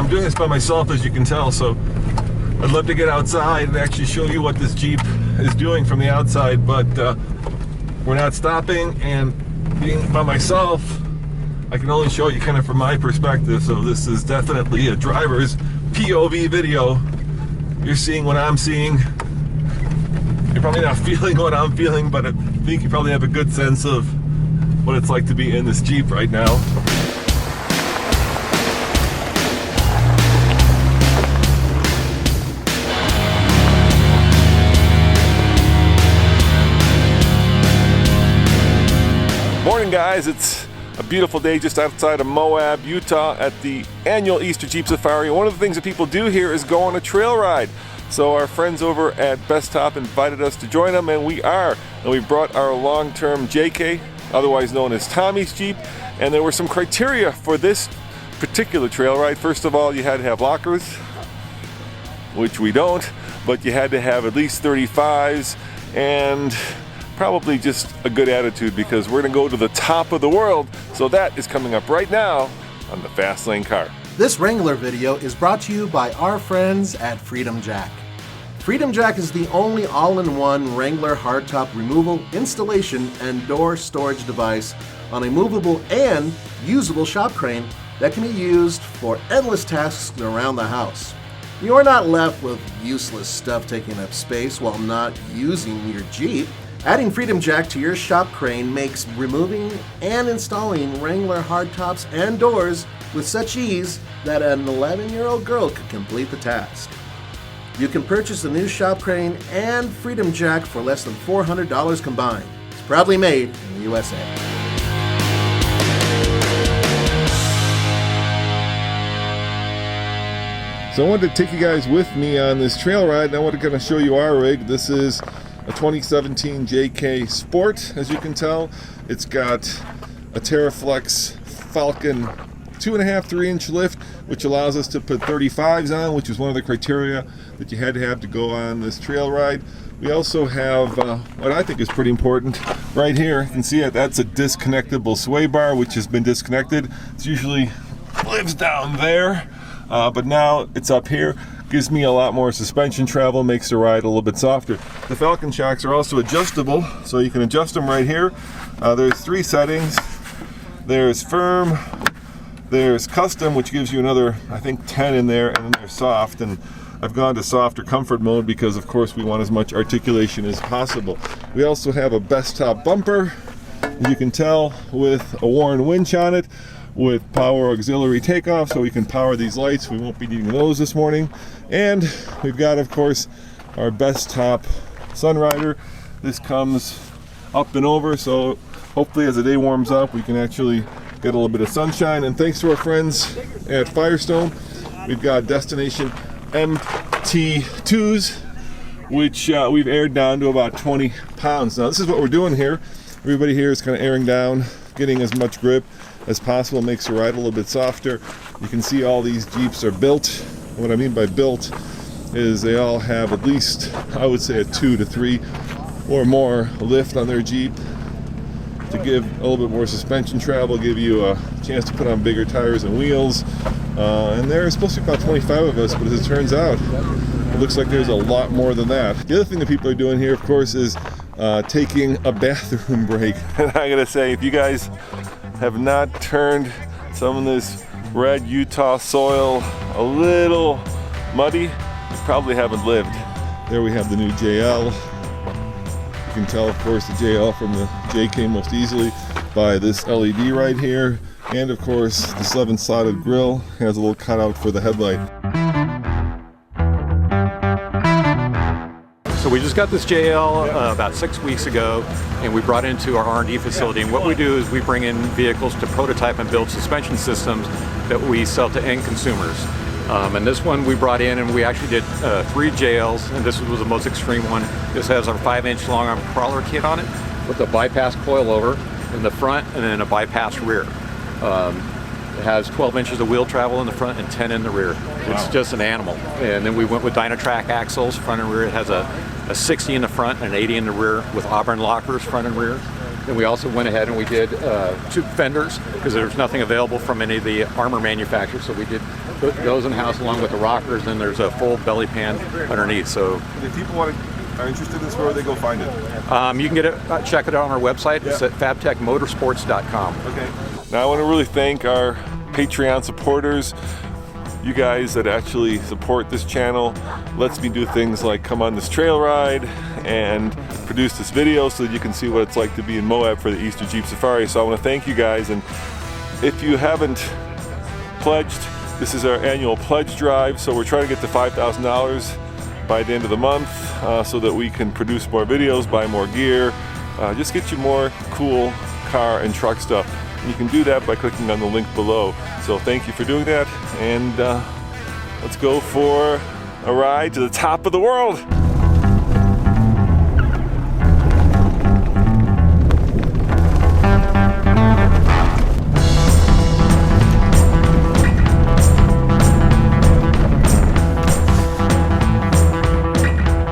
I'm doing this by myself, as you can tell, so I'd love to get outside and actually show you what this Jeep is doing from the outside, but we're not stopping, and being by myself, I can only show you kind of from my perspective, so this is definitely a driver's POV video. You're seeing what I'm seeing. You're probably not feeling what I'm feeling, but I think you probably have a good sense of what it's like to be in this Jeep right now. Morning guys, it's a beautiful day just outside of Moab, Utah at the annual Easter Jeep Safari. One of the things that people do here is go on a trail ride. So our friends over at Best Top invited us to join them, and we are. And we brought our long-term JK, otherwise known as Tommy's Jeep, and there were some criteria for this particular trail ride. First of all, you had to have lockers, which we don't, but you had to have at least 35s and probably just a good attitude, because we're gonna go to the top of the world. So that is coming up right now on the Fast Lane Car. This Wrangler video is brought to you by our friends at Freedom Jack. Freedom Jack is the only all-in-one Wrangler hardtop removal, installation, and door storage device on a movable and usable shop crane that can be used for endless tasks around the house. You're not left with useless stuff taking up space while not using your Jeep. Adding Freedom Jack to your shop crane makes removing and installing Wrangler hardtops and doors with such ease that an 11-year-old girl could complete the task. You can purchase a new shop crane and Freedom Jack for less than $400 combined. It's proudly made in the USA. So I wanted to take you guys with me on this trail ride, and I want to kind of show you our rig. This is a 2017 JK Sport, as you can tell. It's got a TerraFlex Falcon 2.5 3-inch lift, which allows us to put 35s on, which is one of the criteria that you had to have to go on this trail ride. We also have what I think is pretty important right here. You can see it, that's a disconnectable sway bar, which has been disconnected. It usually lives down there, but now it's up here. Gives me a lot more suspension travel, makes the ride a little bit softer. The Falcon shocks are also adjustable, so you can adjust them right here. There's 3 settings. There's firm, there's custom, which gives you another, I think, 10 in there, and then there's soft. And I've gone to soft or comfort mode because, of course, we want as much articulation as possible. We also have a Best Top bumper, as you can tell, with a Warren winch on it, with power auxiliary takeoff, so we can power these lights. We won't be needing those this morning. And we've got, of course, our Best Top Sunrider. This comes up and over, so hopefully as the day warms up we can actually get a little bit of sunshine. And thanks to our friends at Firestone, we've got Destination MT2s, which we've aired down to about 20 pounds. Now this is what we're doing here. Everybody here is kind of airing down, getting as much grip as possible, makes the ride a little bit softer. You can see all these Jeeps are built. What I mean by built is they all have at least, I would say, a 2 to 3 or more lift on their Jeep to give a little bit more suspension travel, give you a chance to put on bigger tires and wheels. And there's supposed to be about 25 of us, but as it turns out, it looks like there's a lot more than that. The other thing that people are doing here, of course, is taking a bathroom break. And I gotta say, if you guys have not turned some of this red Utah soil a little muddy, you probably haven't lived. There we have the new JL. You can tell, of course, the JL from the JK most easily by this LED right here. And of course, the 7-slotted grille has a little cutout for the headlight. So we just got this JL about 6 weeks ago, and we brought it into our R&D facility. And what we do is we bring in vehicles to prototype and build suspension systems that we sell to end consumers. And this one we brought in, and we actually did 3 JLs, and this was the most extreme one. This has our 5-inch long arm crawler kit on it with a bypass coilover in the front and then a bypass rear. It has 12 inches of wheel travel in the front and 10 in the rear. It's just an animal. And then we went with Dynatrac axles, front and rear. It has a 60 in the front and an 80 in the rear with Auburn lockers, front and rear. Then we also went ahead and we did 2 fenders because there's nothing available from any of the armor manufacturers. So we did goes in the house along with the rockers, and there's a full belly pan underneath. So If people are interested in this, where would they go find it? you can get it, check it out on our website. It's at fabtechmotorsports.com. Okay. Now I want to really thank our Patreon supporters. You guys that actually support this channel, lets me do things like come on this trail ride and produce this video so that you can see what it's like to be in Moab for the Easter Jeep Safari. So I want to thank you guys, and if you haven't pledged, this is our annual pledge drive, so we're trying to get to $5,000 by the end of the month so that we can produce more videos, buy more gear, just get you more cool car and truck stuff. And you can do that by clicking on the link below. So thank you for doing that, and let's go for a ride to the top of the world.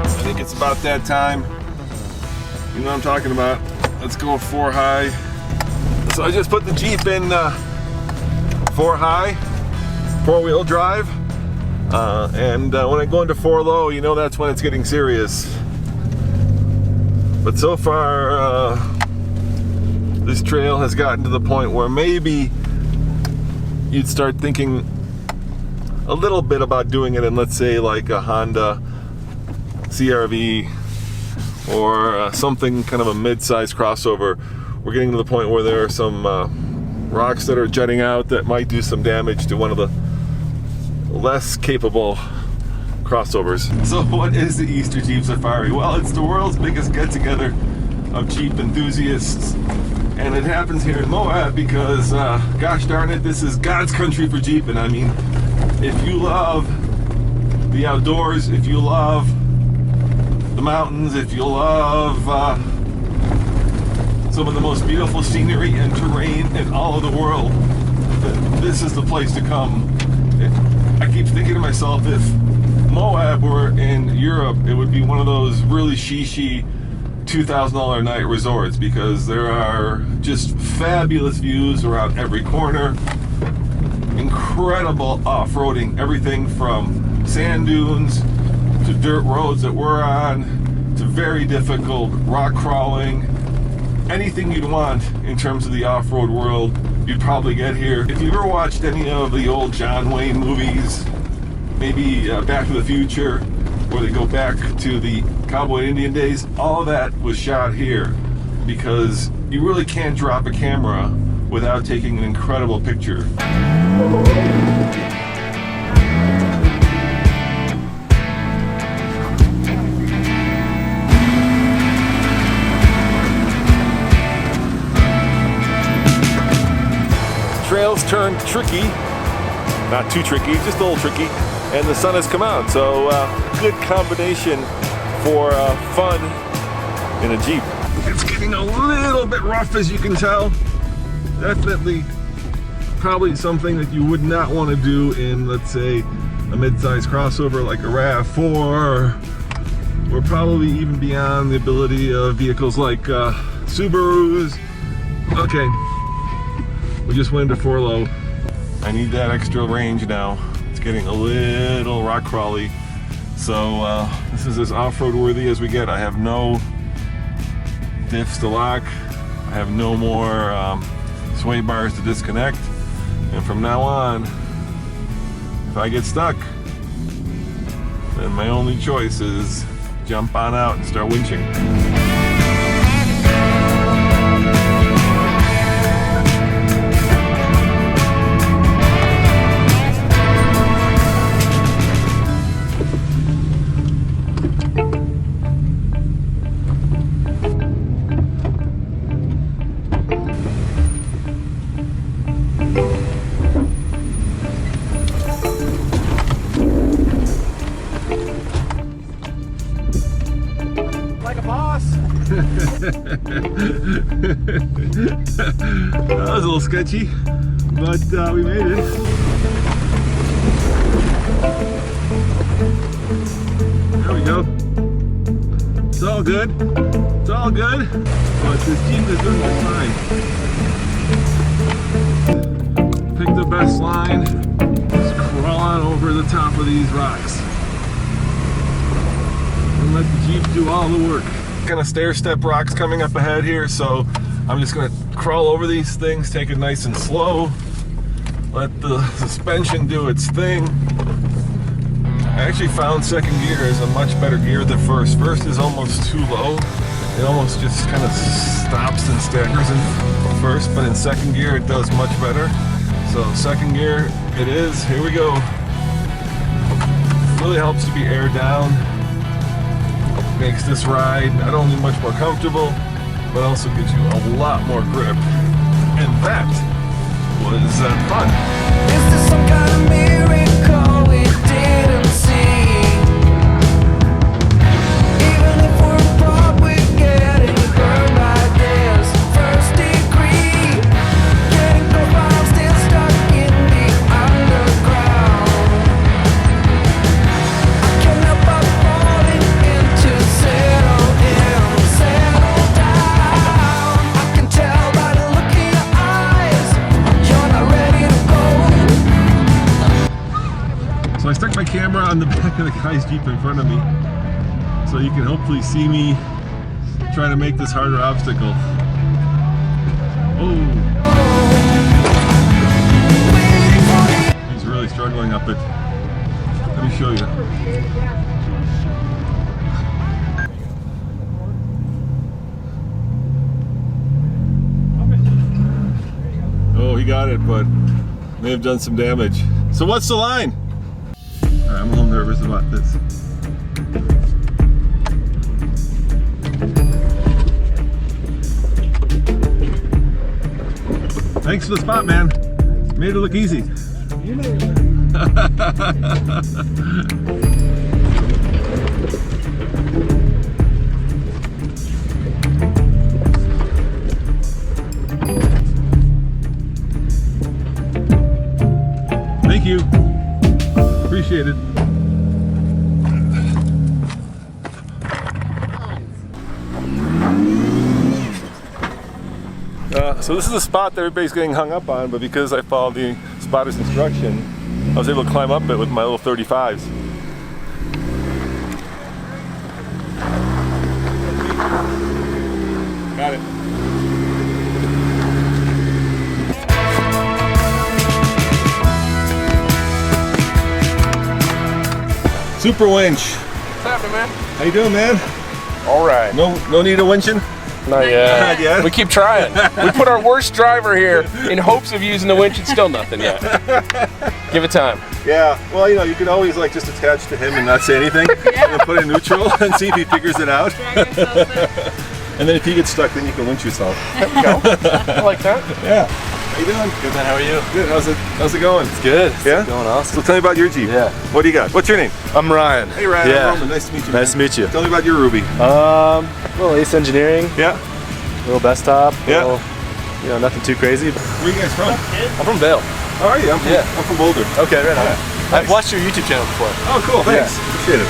I think it's about that time. You know what I'm talking about. Let's go 4 high. So I just put the Jeep in 4 high, 4-wheel drive, and when I go into 4 low, you know that's when it's getting serious. But so far, this trail has gotten to the point where maybe you'd start thinking a little bit about doing it in, let's say, like a Honda CR-V or something kind of a mid-size crossover. We're getting to the point where there are some rocks that are jutting out that might do some damage to one of the less capable crossovers. So what is the Easter Jeep Safari? Well, it's the world's biggest get-together of Jeep enthusiasts, and it happens here in Moab because, gosh darn it, this is God's country for Jeeping. I mean, if you love the outdoors, if you love the mountains, if you love some of the most beautiful scenery and terrain in all of the world, this is the place to come. I keep thinking to myself, if Moab were in Europe, it would be one of those really shishi $2,000 a night resorts, because there are just fabulous views around every corner, incredible off-roading, everything from sand dunes to dirt roads that we're on to very difficult rock crawling. Anything you'd want in terms of the off-road world, you'd probably get here. If you ever watched any of the old John Wayne movies, maybe Back to the Future, where they go back to the cowboy Indian days, all of that was shot here, because you really can't drop a camera without taking an incredible picture. Trails turned tricky, not too tricky, just a little tricky, and the sun has come out, so good combination for fun in a Jeep. It's getting a little bit rough, as you can tell. Definitely probably something that you would not want to do in, let's say, a mid-size crossover like a RAV4, or probably even beyond the ability of vehicles like Subarus. Okay. We just went into 4 low. I need that extra range now. It's getting a little rock crawly. So this is as off-road worthy as we get. I have no diffs to lock. I have no more sway bars to disconnect. And from now on, if I get stuck, then my only choice is jump on out and start winching. That was a little sketchy, but we made it. There we go. It's all good. It's all good. But this Jeep is doing just fine. Pick the best line. Just crawl on over the top of these rocks and let the Jeep do all the work. Kind of stair-step rocks coming up ahead here, so I'm just gonna crawl over these things, take it nice and slow, let the suspension do its thing. I actually found second gear is a much better gear than first. First is almost too low. It almost just kind of stops and staggers in first, but in second gear it does much better. So second gear it is. Here we go. Really helps to be aired down. Makes this ride not only much more comfortable, but also gives you a lot more grip. And that was fun. Is this some kind of miracle we didn't see? Even if we're probably getting burned by this first degree, getting those miles still stuck in the underground. I can't help but falling into settle down. I can tell by the look in your eyes, you're not ready to go. So I stuck my camera on the back of the guy's Jeep in front of me, so you can hopefully see me trying to make this harder obstacle. Oh! He's really struggling up it. Let me show you. Oh, he got it, but may have done some damage. So what's the line? I'm a little nervous about this. Thanks for the spot, man. Made it look easy. Thank you. Appreciate it. So this is a spot that everybody's getting hung up on, but because I followed the spotter's instruction, I was able to climb up it with my little 35s. Got it. Super winch. What's happening, man? How you doing, man? All right. No need of winching? Not yet. Not yet. We keep trying. We put our worst driver here in hopes of using the winch and still nothing yet. Give it time. Yeah, well, you can always like just attach to him and not say anything, and then put it in neutral and see if he figures it out. And then if you get stuck, then you can winch yourself. There we go. I like that. Yeah. How you doing? Good, man. How are you? Good. How's it going? It's good. Yeah? It's going awesome. So tell me about your Jeep. Yeah. What do you got? What's your name? I'm Ryan. Hey, Ryan. Yeah. I'm Roman. Nice to meet you. Nice to meet you. Tell me about your Ruby. Little Ace Engineering, Yeah. little best top, Yeah. little, nothing too crazy. But Where are you guys from? I'm from Vail. How are you? I'm from Boulder. Okay, right on. Yeah. I've watched your YouTube channel before. Oh, cool. Thanks. Yeah. Appreciate it.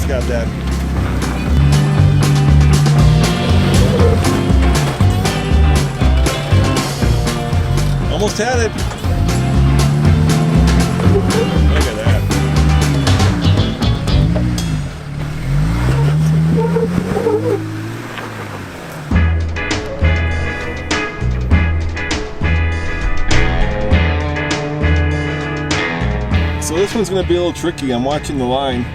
Got that. Almost had it. Look at that. So this one's going to be a little tricky. I'm watching the line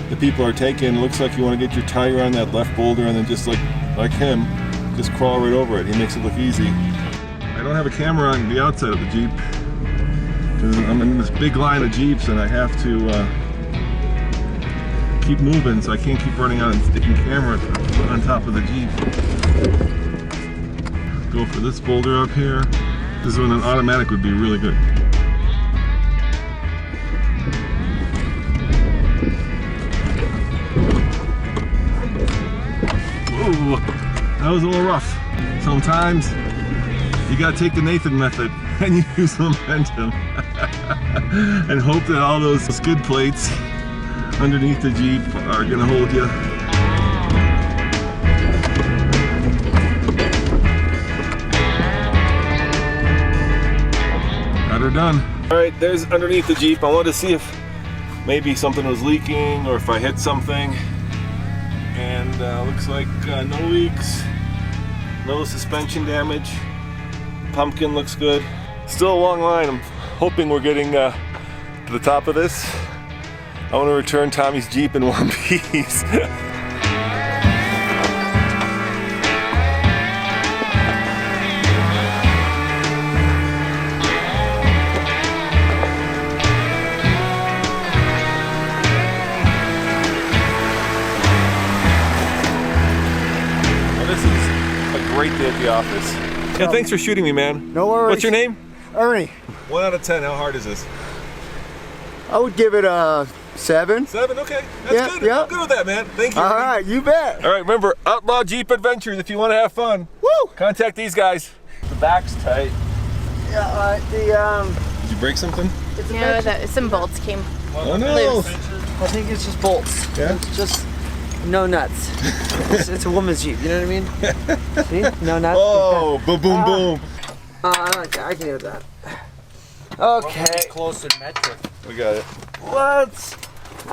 that people are taking. It looks like you want to get your tire on that left boulder and then just like him, just crawl right over it. He makes it look easy. I don't have a camera on the outside of the Jeep because I'm in this big line of Jeeps and I have to keep moving, so I can't keep running out and sticking camera on top of the Jeep. Go for this boulder up here. This is when an automatic would be really good. Ooh, that was a little rough. Sometimes you gotta take the Nathan method and use momentum and hope that all those skid plates underneath the Jeep are gonna hold you. Got her done. All right, there's underneath the Jeep. I wanted to see if maybe something was leaking or if I hit something. And looks like no leaks, no suspension damage. Pumpkin looks good. Still a long line. I'm hoping we're getting to the top of this. I want to return Tommy's Jeep in one piece. Great day at the office. Yeah, thanks for shooting me, man. No worries. What's your name? Ernie. 1 out of 10. How hard is this? I would give it a 7. 7? Okay. That's Yeah, good. yeah. I'm good with that, man. Thank you. All right, you bet. All right, remember, Outlaw Jeep Adventures if you want to have fun. Woo! Contact these guys. The back's tight. Yeah, Did you break something? No, some bolts came Oh, no. loose. I think it's just bolts. Yeah? It's just no nuts. It's a woman's Jeep, you know what I mean? See? No nuts. Oh, boom, boom, boom. I can hear that. Okay. Close and metric. We got it. Let's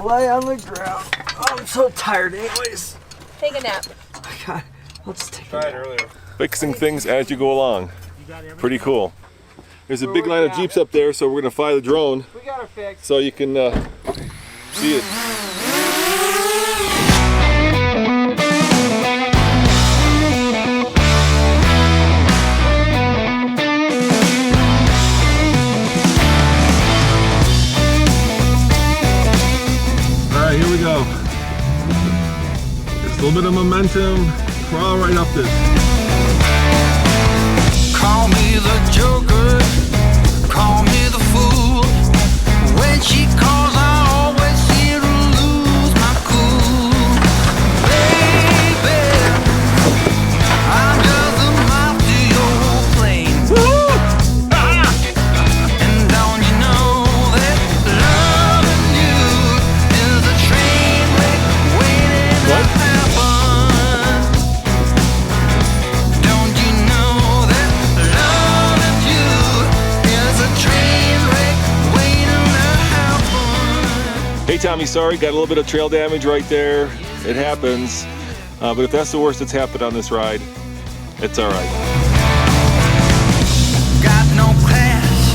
lay on the ground. I'm so tired anyways. Take a nap. God, let's take Tried it. earlier. Fixing things as you go along. Pretty cool. There's a big line of Jeeps up there, so we're going to fly the drone We got her fixed. so you can see it. Alright, here we go. Just a little bit of momentum. Crawl right up this. Call me the Joker, call me the fool. When she calls, I always seem to lose my cool. Baby, I'm just a moth to your plane. And don't you know that loving you is a train wreck waiting to happen? Don't you know that loving you is a train wreck waiting to happen? Hey Tommy, sorry, got a little bit of trail damage right there. It happens. But if that's the worst that's happened on this ride, it's alright. Got no class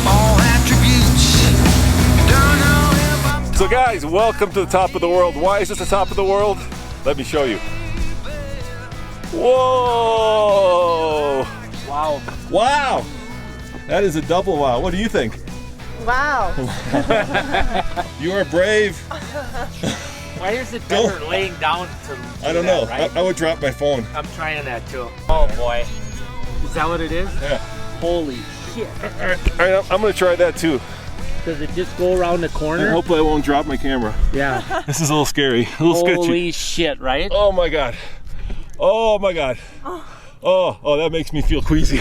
or attributes. Don't know if I'm So guys, welcome to the top of the world. Why is this the top of the world? Let me show you. Whoa! Wow. Wow! That is a double wow. What do you think? Wow. You are brave. Why is it better laying down to I don't know. Right? I would drop my phone. I'm trying that too. Oh boy. Is that what it is? Yeah. Holy shit. Alright, I'm gonna try that too. Does it just go around the And corner? hopefully I won't drop my camera. Yeah. This is a little scary. A little sketchy. Holy shit, right? Oh my god. Oh my god. Oh, that makes me feel queasy.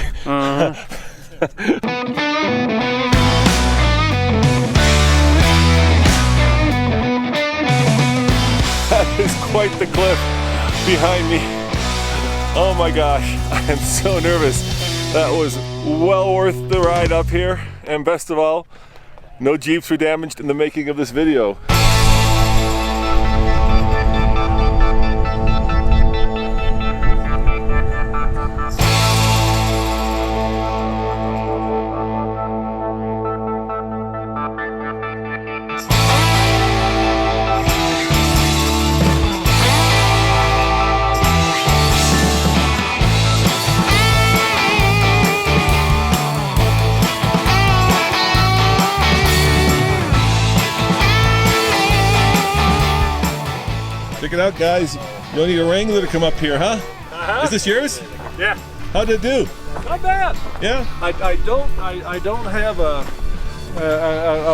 That is quite the cliff behind me. Oh my gosh, I am so nervous. That was well worth the ride up here. And best of all, no Jeeps were damaged in the making of this video. Check it out, guys. You'll need a Wrangler to come up here, huh? Is this yours? Yeah. How'd it do? Not bad. Yeah? I don't have a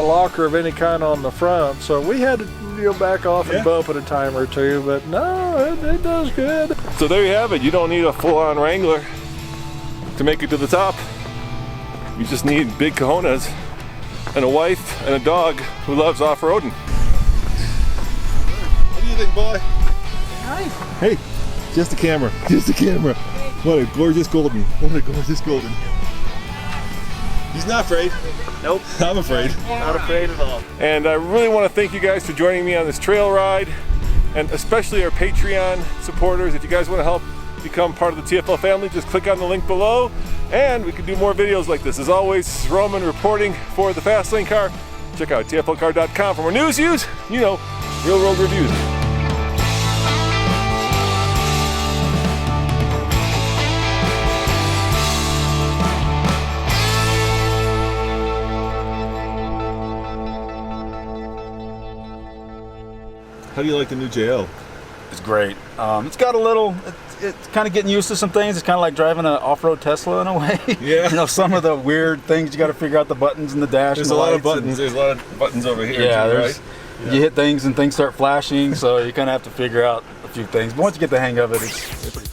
locker of any kind on the front, so we had to back off and bump it a time or two, but no, it does good. So there you have it. You don't need a full-on Wrangler to make it to the top. You just need big cojones and a wife and a dog who loves off-roading. What do you think, boy? Hi. Hey, just a camera. Just a camera. What a gorgeous golden. What a gorgeous golden. He's not afraid. Nope. I'm afraid. Not afraid at all. And I really want to thank you guys for joining me on this trail ride, and especially our Patreon supporters. If you guys want to help become part of the TFL family, just click on the link below, and we can do more videos like this. As always, Roman reporting for the Fastlane Car. Check out tflcar.com for more news, real road reviews. How do you like the new JL? It's great. It's got a little, it's kind of getting used to some things. It's kind of like driving an off-road Tesla in a way. Yeah. You know, some of the weird things, you got to figure out the buttons in the dash. There's and a the lot of lights buttons. There's a lot of buttons over here. Yeah, too, there's. right? You hit things and things start flashing, so you kind of have to figure out a few things. But once you get the hang of it, it's pretty